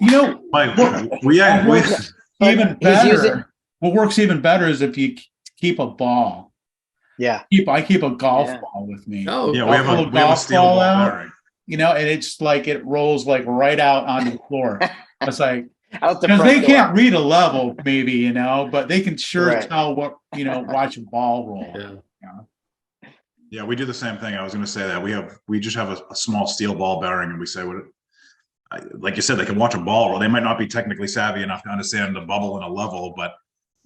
You know, Like, what works even better. What works even better is if you keep a ball. Yeah. I keep a golf ball with me. Oh, Yeah, we have a steel ball bearing. You know, and it's like it rolls like right out onto the floor. It's like, Out the because front they door. can't read a level, maybe, you know, but they can sure Right. tell what, you know, watch a ball roll. Yeah. Yeah, we do the same thing. I was going to say that we just have a small steel ball bearing, and we say like you said, they can watch a ball roll. They might not be technically savvy enough to understand the bubble and a level, but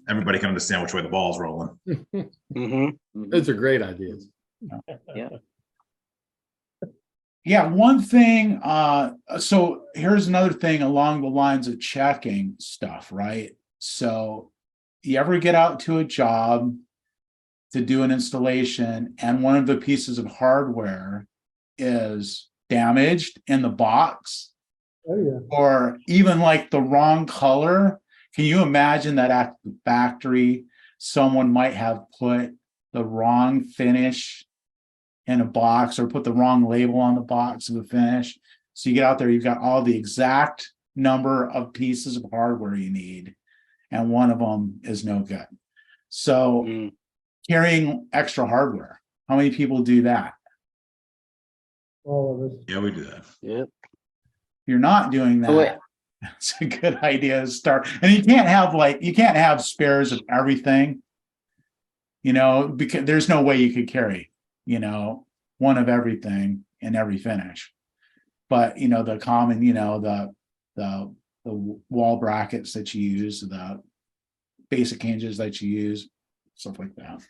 everybody can understand which way the ball's rolling. Those are great ideas. Yeah. Yeah, one thing, so here's another thing along the lines of checking stuff, right? So you ever get out to a job to do an installation, and one of the pieces of hardware is damaged in the box, Oh, yeah. or even like the wrong color. Can you imagine that at the factory, someone might have put the wrong finish in a box, or put the wrong label on the box of the finish? So you get out there, you've got all the exact number of pieces of hardware you need, and one of them is no good. So carrying extra hardware, how many people do that? All of us. Yeah, we do that. Yep. If you're not doing that, Oh, wait. it's a good idea to start. And you can't have spares of everything, you know, because there's no way you could carry, you know, one of everything in every finish. But, you know, the common, you know, the wall brackets that you use, the basic hinges that you use, stuff like that.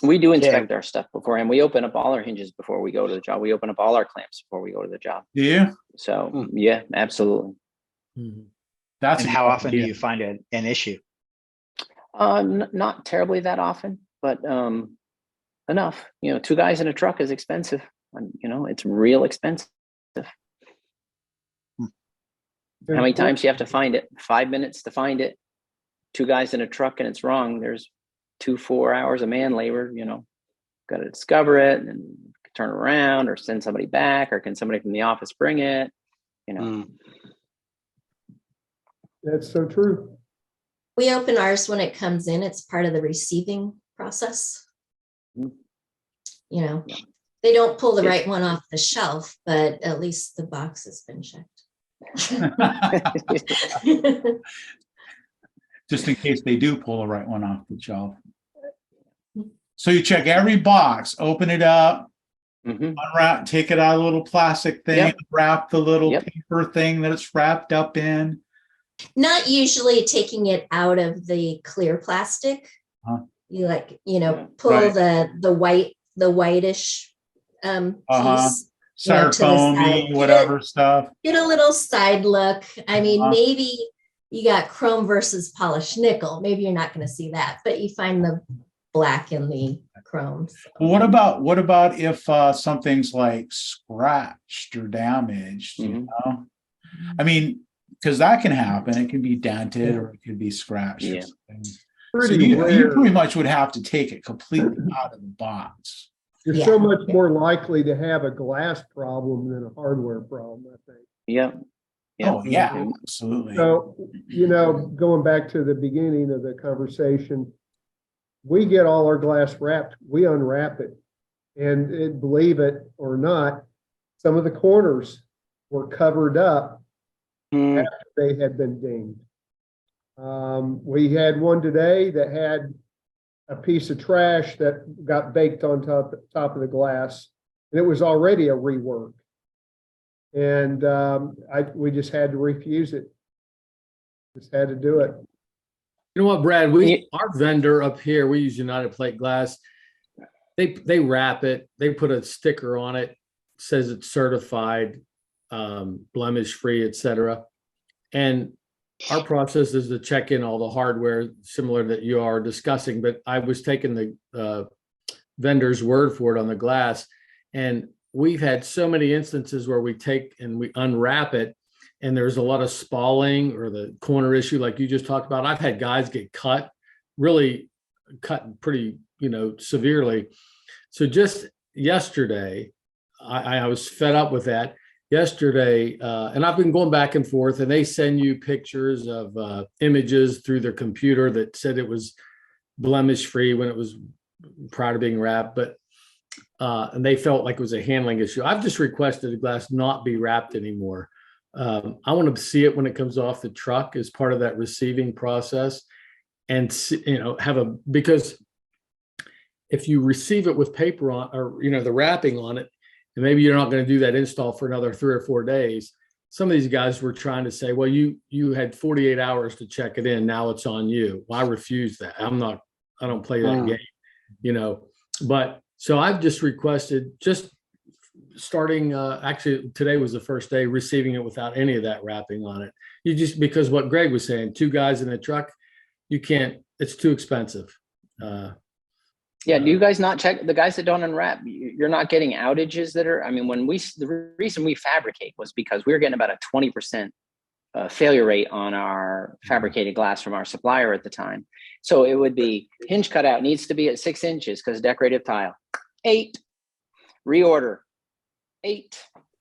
We do inspect our stuff beforehand. We open up all our hinges before we go to the job. We open up all our clamps before we go to the job. Do you? So yeah, absolutely. That's And a how good often do idea. you find an issue? Not terribly that often, but enough. You know, 2 guys in a truck is expensive. And, you know, it's real expensive. How many times do you have to find it? 5 minutes to find it. 2 guys in a truck and it's wrong. There's 2-4 hours of man labor. You know, got to discover it and turn around, or send somebody back, or can somebody from the office bring it? You know. That's so true. We open ours when it comes in. It's part of the receiving process. You know, they don't pull the right one off the shelf, but at least the box has been checked. Just in case they do pull the right one off the shelf. So you check every box, open it up, unwrap, take it out of a little plastic thing, wrap the little paper thing that it's wrapped up in. Not usually taking it out of the clear plastic. You like, you know, pull the whitish piece. Styrofoam, whatever stuff. Get a little side look. I mean, maybe you got chrome versus polished nickel. Maybe you're not going to see that, but you find the blacken the chrome. So. Well, what about if something's like scratched or damaged? You know, I mean, because that can happen. It can be dented or it could be scratched. Or something. So you pretty much would have to take it completely out of the box. You're so much more likely to have a glass problem than a hardware problem, I think. Yeah. Oh, yeah, absolutely. So, you know, going back to the beginning of the conversation, we get all our glass wrapped, we unwrap it. And believe it or not, some of the corners were covered up after they had been dinged. We had one today that had a piece of trash that got baked on top of the glass, and it was already a rework. And we just had to refuse it. Just had to do it. You know what, Brad? Our vendor up here, we use United Plate Glass. They wrap it. They put a sticker on it, says it's certified, blemish free, etc. And our process is to check in all the hardware, similar that you are discussing. But I was taking the vendor's word for it on the glass, and we've had so many instances where we take and we unwrap it and there's a lot of spalling or the corner issue like you just talked about. I've had guys get really cut pretty, severely. So just yesterday, I was fed up with that yesterday. And I've been going back and forth, and they send you pictures of images through their computer that said it was blemish free when it was prior to being wrapped, but and they felt like it was a handling issue. I've just requested the glass not be wrapped anymore. I want to see it when it comes off the truck as part of that receiving process, and because if you receive it with paper on, or the wrapping on it, and maybe you're not going to do that install for another 3 or 4 days. Some of these guys were trying to say, well, you had 48 hours to check it in. Now it's on you. Well, I refuse that. I don't play that game, but so I've just requested, just starting, actually today was the first day receiving it without any of that wrapping on it. Because what Greg was saying, 2 guys in a truck, you can't, it's too expensive. Do you guys not check the guys that don't unwrap? You're not getting outages that are, the reason we fabricate was because we were getting about a 20% failure rate on our fabricated glass from our supplier at the time. So it would be hinge cutout needs to be at 6 inches because decorative tile, 8, reorder, 8.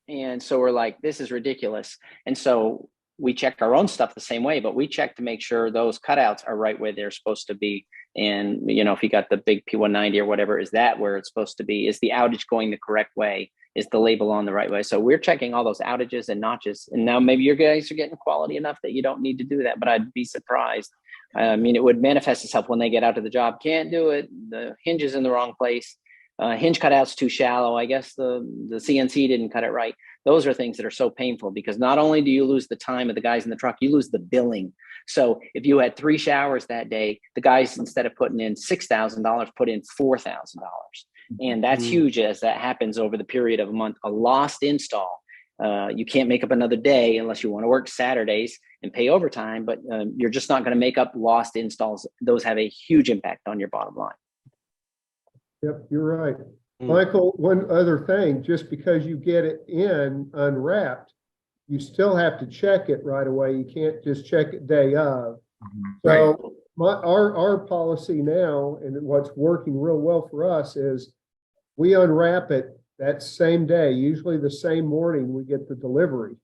And so we're like, this is ridiculous. And so we check our own stuff the same way, but we check to make sure those cutouts are right where they're supposed to be. And, if you got the big P190 or whatever, is that where it's supposed to be? Is the outage going the correct way? Is the label on the right way? So we're checking all those outages and notches. And now maybe your guys are getting quality enough that you don't need to do that, but I'd be surprised. It would manifest itself when they get out to the job. Can't do it. The hinge is in the wrong place. Hinge cutout's too shallow. I guess the CNC didn't cut it right. Those are things that are so painful because not only do you lose the time of the guys in the truck, you lose the billing. So if you had 3 showers that day, the guys, instead of putting in $6,000, put in $4,000. And that's huge as that happens over the period of a month. A lost install. You can't make up another day unless you want to work Saturdays and pay overtime, but you're just not going to make up lost installs. Those have a huge impact on your bottom line. Yep, you're right. Michael, one other thing, just because you get it in unwrapped, you still have to check it right away. You can't just check it day of. So our policy now, and what's working real well for us, is we unwrap it that same day, usually the same morning we get the delivery.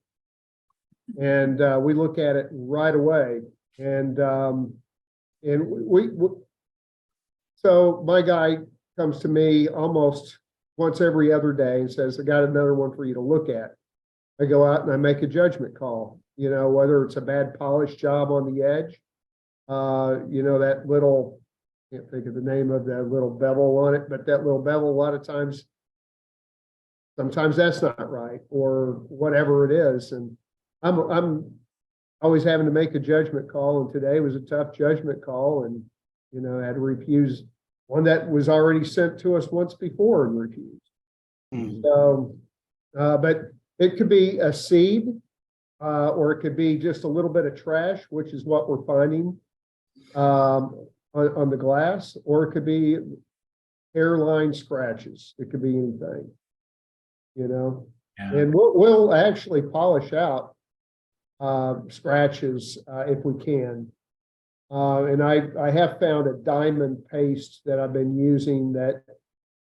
And we look at it right away. And so my guy comes to me almost once every other day and says, I got another one for you to look at. I go out and I make a judgment call, whether it's a bad polish job on the edge, that little, can't think of the name of that little bevel on it, but that little bevel, a lot of times, sometimes that's not right or whatever it is. And I'm always having to make a judgment call. And today was a tough judgment call. And, I had to refuse one that was already sent to us once before and refused. So, but it could be a seed, or it could be just a little bit of trash, which is what we're finding. on the glass, or it could be hairline scratches. It could be anything, you know. Yeah. And we'll actually polish out scratches if we can. And I have found a diamond paste that I've been using that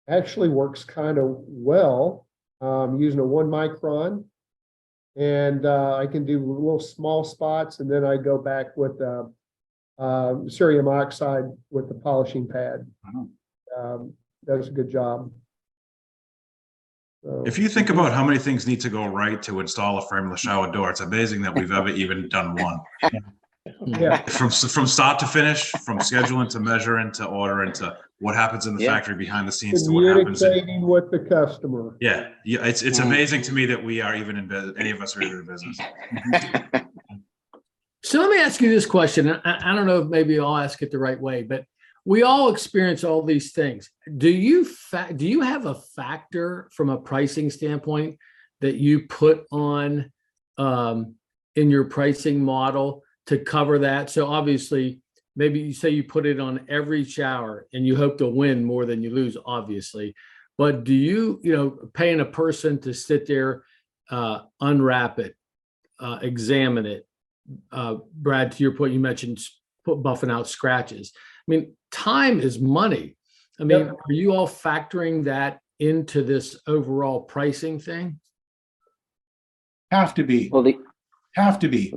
actually works kind of well, using a 1 micron. And I can do little small spots, and then I go back with cerium oxide with the polishing pad. Does a good job. So, If you think about how many things need to go right to install a frameless shower door, it's amazing that we've ever even done one. yeah, From start to finish, from scheduling to measuring to ordering to what happens in the Yeah. factory behind the scenes to what happens in, communicating with the customer. yeah, it's amazing to me that we are even in business. Any of us are even in business. So let me ask you this question. I don't know if maybe I'll ask it the right way, but we all experience all these things. Do you have a factor from a pricing standpoint that you put on in your pricing model to cover that? So obviously, maybe you say you put it on every shower and you hope to win more than you lose, obviously. But do you paying a person to sit there, unwrap it, examine it? Brad, to your point, you mentioned buffing out scratches. I mean, time is money. I mean, Yep. are you all factoring that into this overall pricing thing? Have to be, Well,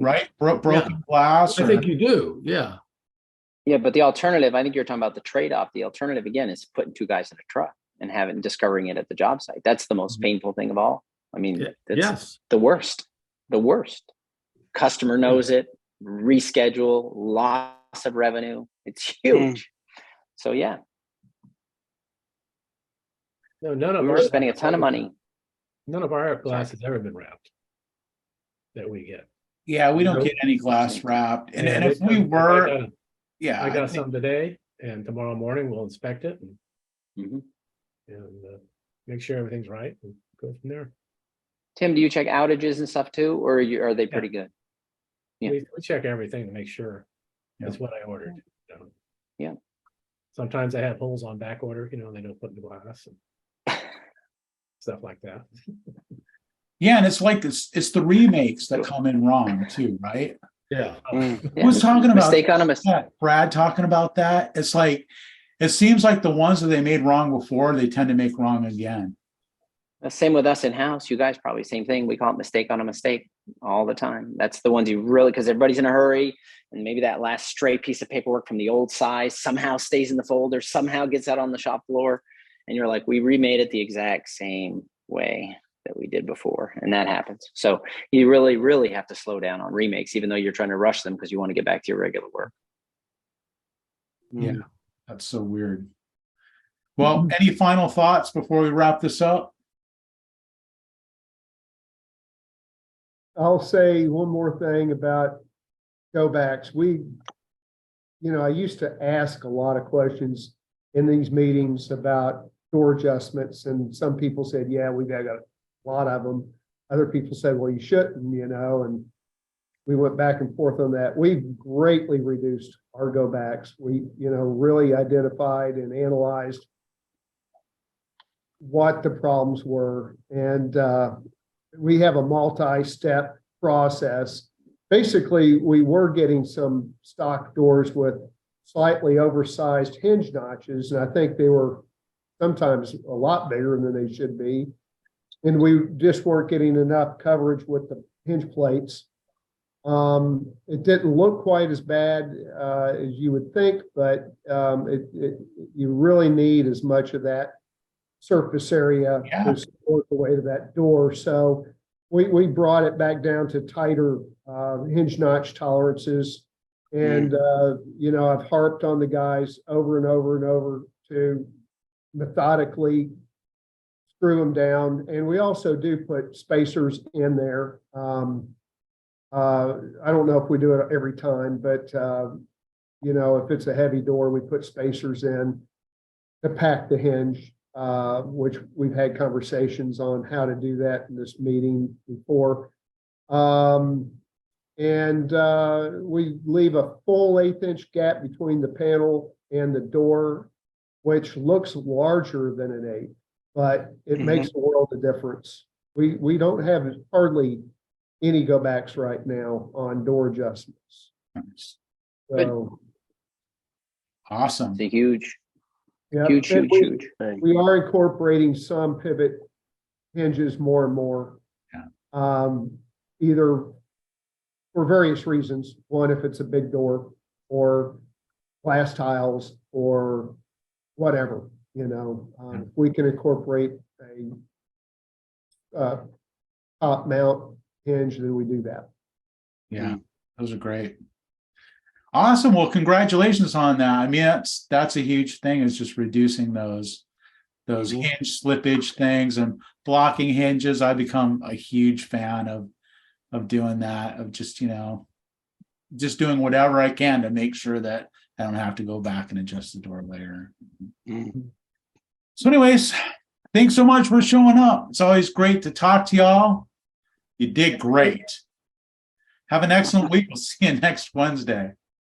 right? Broken glass. I Or, think you do. Yeah. yeah, but the alternative, I think you're talking about the trade-off. The alternative again is putting 2 guys in a truck and discovering it at the job site. That's the most painful thing of all. I mean, that's Yes. the worst. The worst. Customer knows it, reschedule, loss of revenue. It's huge. So yeah, No, none we were spending a ton of money. None of our glass has ever been wrapped that we get. yeah, we don't Nope. get any glass wrapped. And Yeah, if we I were, got- yeah, I I got think- some today, and tomorrow morning we'll inspect it and, Mhm. make sure everything's right and go from there. Tim, do you check outages and stuff too, or are they pretty good? Yeah. We check everything to make sure Yeah. that's what I ordered. Yeah. Sometimes I have holes on back order, they don't put in the glass and stuff like that. yeah, and it's like it's the remakes that come in wrong too, right? Yeah. Yeah. Who was talking about Mistake on a mistake. that? Brad talking about that? It's like it seems like the ones that they made wrong before, they tend to make wrong again. Same with us in house. You guys probably same thing. We call it mistake on a mistake all the time. That's the ones you really, because everybody's in a hurry, and maybe that last stray piece of paperwork from the old size somehow stays in the folder, somehow gets out on the shop floor, and you're like, we remade it the exact same way that we did before, and that happens. So you really, really have to slow down on remakes, even though you're trying to rush them because you want to get back to your regular work. Yeah, that's so weird. Well, any final thoughts before we wrap this up? I'll say one more thing about go backs. I used to ask a lot of questions in these meetings about door adjustments, and some people said, yeah, we've got a lot of them. Other people said, well, you shouldn't, and we went back and forth on that. We've greatly reduced our go backs. We, really identified and analyzed what the problems were. And we have a multi-step process. Basically, we were getting some stock doors with slightly oversized hinge notches, and I think they were sometimes a lot bigger than they should be. And we just weren't getting enough coverage with the hinge plates. It didn't look quite as bad as you would think, but you really need as much of that surface area to support the weight of that door. So we brought it back down to tighter hinge notch tolerances. And, I've harped on the guys over and over and over to methodically screw them down. And we also do put spacers in there. I don't know if we do it every time, but, if it's a heavy door, we put spacers in to pack the hinge. Which we've had conversations on how to do that in this meeting before. And we leave a full 1/8" gap between the panel and the door, which looks larger than an 8, but it makes a world of difference. We don't have hardly any go backs right now on door adjustments. Nice. So Awesome. It's a huge, yeah, huge, and huge, huge. we are incorporating some pivot hinges more and more. Yeah. Either for various reasons. One, if it's a big door, or glass tiles, or whatever, if we can incorporate a top mount hinge, then we do that. Yeah, those are great. Awesome. Well, congratulations on that. I mean, that's a huge thing, is just reducing those hinge slippage things and blocking hinges. I become a huge fan of doing that, of just doing whatever I can to make sure that I don't have to go back and adjust the door later. So anyways, thanks so much for showing up. It's always great to talk to y'all. You did great. Have an excellent week. We'll see you next Wednesday.